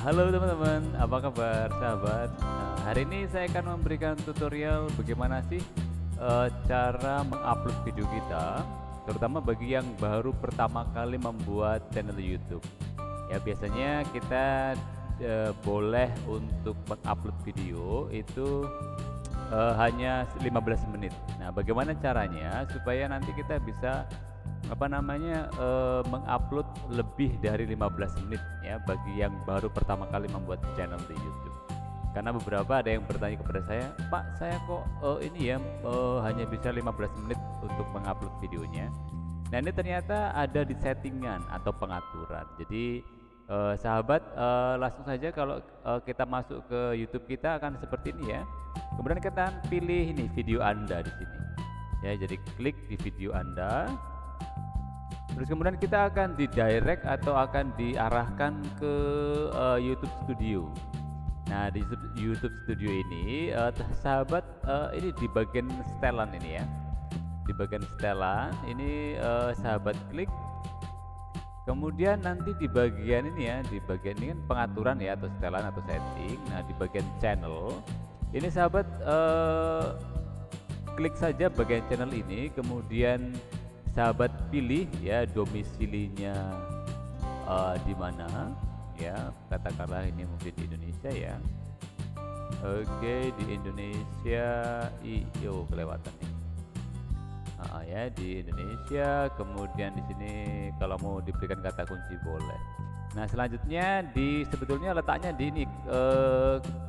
Halo teman-teman, apa kabar sahabat? Nah, hari ini saya akan memberikan tutorial bagaimana sih cara mengupload video kita, terutama bagi yang baru pertama kali membuat channel YouTube. Ya biasanya kita boleh untuk mengupload video itu hanya 15 menit. Nah, bagaimana caranya supaya nanti kita bisa mengupload lebih dari 15 menit ya bagi yang baru pertama kali membuat channel di YouTube. Karena beberapa ada yang bertanya kepada saya, "Pak, saya kok hanya bisa 15 menit untuk mengupload videonya." Nah, ini ternyata ada di settingan atau pengaturan. Jadi sahabat, langsung saja kalau kita masuk ke YouTube kita akan seperti ini ya. Kemudian kita pilih ini video Anda di sini. Ya, jadi klik di video Anda. Terus kemudian kita akan didirect atau akan diarahkan ke YouTube Studio. Nah, di YouTube Studio ini sahabat, ini di bagian setelan ini ya. Di bagian setelan ini sahabat klik. Kemudian nanti di bagian ini ya, di bagian ini kan pengaturan ya atau setelan atau setting. Nah, di bagian channel ini sahabat klik saja bagian channel ini, kemudian sahabat pilih ya domisilinya di mana ya, katakanlah ini mungkin di Indonesia ya. Oke, di Indonesia, kelewatan nih. Ya di Indonesia, kemudian di sini kalau mau diberikan kata kunci boleh. Nah, selanjutnya sebetulnya letaknya di ini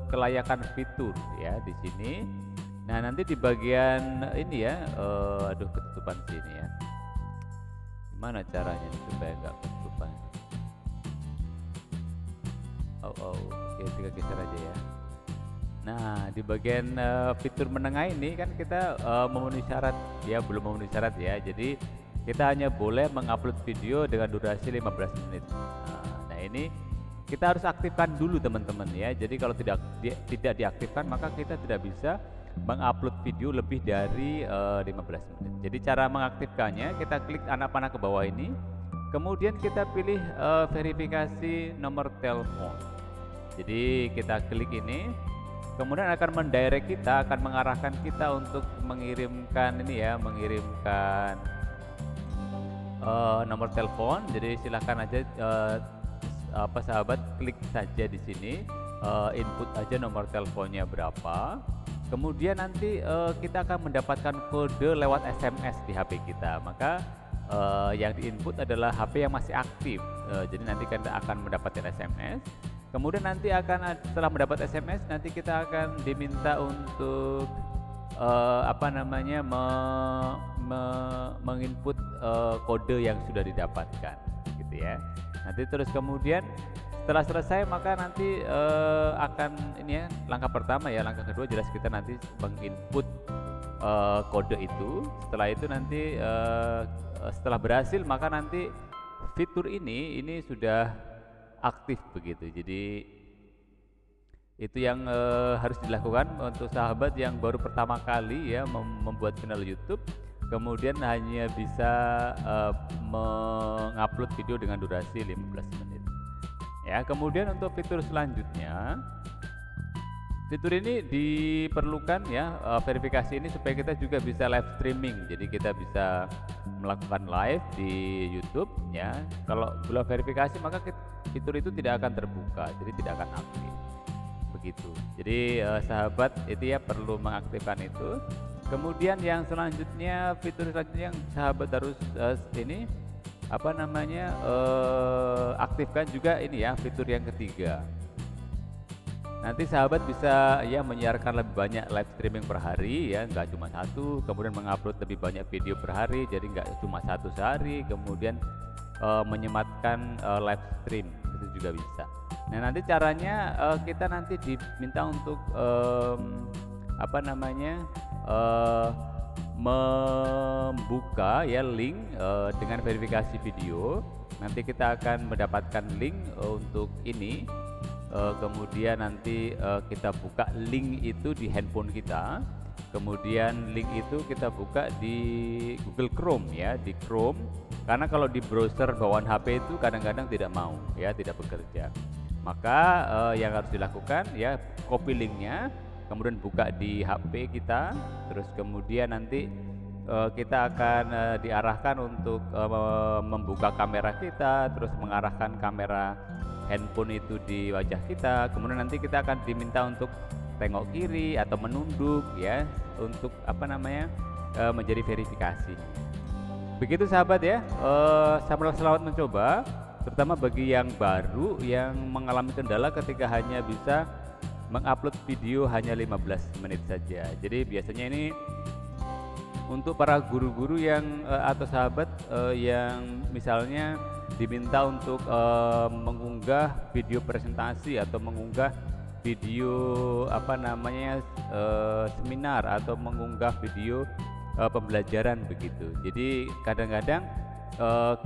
kelayakan fitur ya di sini. Nah, nanti di bagian ini ya, aduh ketutupan sini ya. Gimana caranya supaya nggak ketutupan? Oke, kita geser aja ya. Nah, di bagian fitur menengah ini kan kita memenuhi syarat ya, belum memenuhi syarat ya. Jadi kita hanya boleh mengupload video dengan durasi 15 menit. Nah, ini kita harus aktifkan dulu teman-teman ya. Jadi kalau tidak diaktifkan maka kita tidak bisa mengupload video lebih dari 15 menit. Jadi cara mengaktifkannya, kita klik anak panah ke bawah ini, kemudian kita pilih verifikasi nomor telepon. Jadi kita klik ini, kemudian akan mendirect kita, akan mengarahkan kita untuk mengirimkan ini ya, mengirimkan nomor telepon. Jadi silahkan aja sahabat klik saja di sini, input aja nomor teleponnya berapa. Kemudian nanti kita akan mendapatkan kode lewat SMS di HP kita. Maka yang diinput adalah HP yang masih aktif. Jadi nanti kita akan mendapatkan SMS. Kemudian nanti setelah mendapat SMS, nanti kita akan diminta untuk menginput kode yang sudah didapatkan, gitu ya. Nanti terus kemudian setelah selesai maka nanti akan ini ya, langkah pertama ya, langkah kedua jelas kita nanti menginput kode itu. Setelah itu nanti setelah berhasil maka nanti fitur ini sudah aktif begitu. Jadi itu yang harus dilakukan untuk sahabat yang baru pertama kali ya membuat channel YouTube, kemudian hanya bisa mengupload video dengan durasi 15 menit. Ya, kemudian untuk fitur selanjutnya, fitur ini diperlukan ya, verifikasi ini supaya kita juga bisa live streaming. Jadi kita bisa melakukan live di YouTube ya. Kalau belum verifikasi maka fitur itu tidak akan terbuka, jadi tidak akan aktif. Begitu. Jadi sahabat itu ya perlu mengaktifkan itu. Kemudian yang selanjutnya, fitur selanjutnya yang sahabat harus aktifkan juga ini ya, fitur yang ketiga. Nanti sahabat bisa ya menyiarkan lebih banyak live streaming per hari ya, nggak cuma satu. Kemudian mengupload lebih banyak video per hari, jadi nggak cuma satu sehari. Kemudian menyematkan live stream itu juga bisa. Nah, nanti caranya kita nanti diminta untuk membuka ya link dengan verifikasi video. Nanti kita akan mendapatkan link untuk ini. Kemudian nanti kita buka link itu di handphone kita. Kemudian link itu kita buka di Google Chrome ya, di Chrome. Karena kalau di browser bawaan HP itu kadang-kadang tidak mau ya, tidak bekerja. Maka yang harus dilakukan ya copy linknya, kemudian buka di HP kita, terus kemudian nanti kita akan diarahkan untuk membuka kamera kita, terus mengarahkan kamera handphone itu di wajah kita, kemudian nanti kita akan diminta untuk tengok kiri atau menunduk ya, untuk apa namanya menjadi verifikasi. Begitu sahabat ya, selamat mencoba, terutama bagi yang baru yang mengalami kendala ketika hanya bisa mengupload video hanya 15 menit saja. Jadi biasanya ini untuk para guru-guru yang atau sahabat yang misalnya diminta untuk mengunggah video presentasi atau mengunggah video apa namanya seminar atau mengunggah video pembelajaran begitu. Jadi kadang-kadang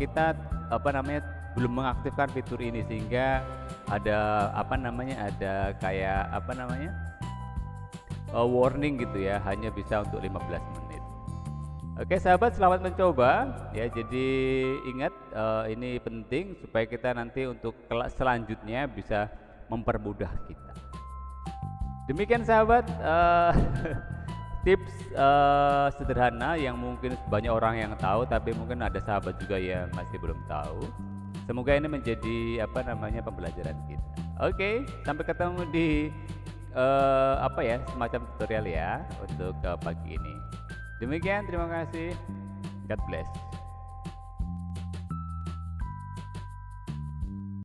kita apa namanya belum mengaktifkan fitur ini sehingga ada apa namanya ada kayak apa namanya warning gitu ya, hanya bisa untuk 15 menit. Oke sahabat, selamat mencoba ya. Jadi ingat ini penting supaya kita nanti untuk kelas selanjutnya bisa mempermudah kita. Demikian sahabat tips sederhana yang mungkin banyak orang yang tahu, tapi mungkin ada sahabat juga yang masih belum tahu. Semoga ini menjadi apa namanya pembelajaran kita. Oke, sampai ketemu di apa ya semacam tutorial ya untuk pagi ini. Demikian, terima kasih. God bless.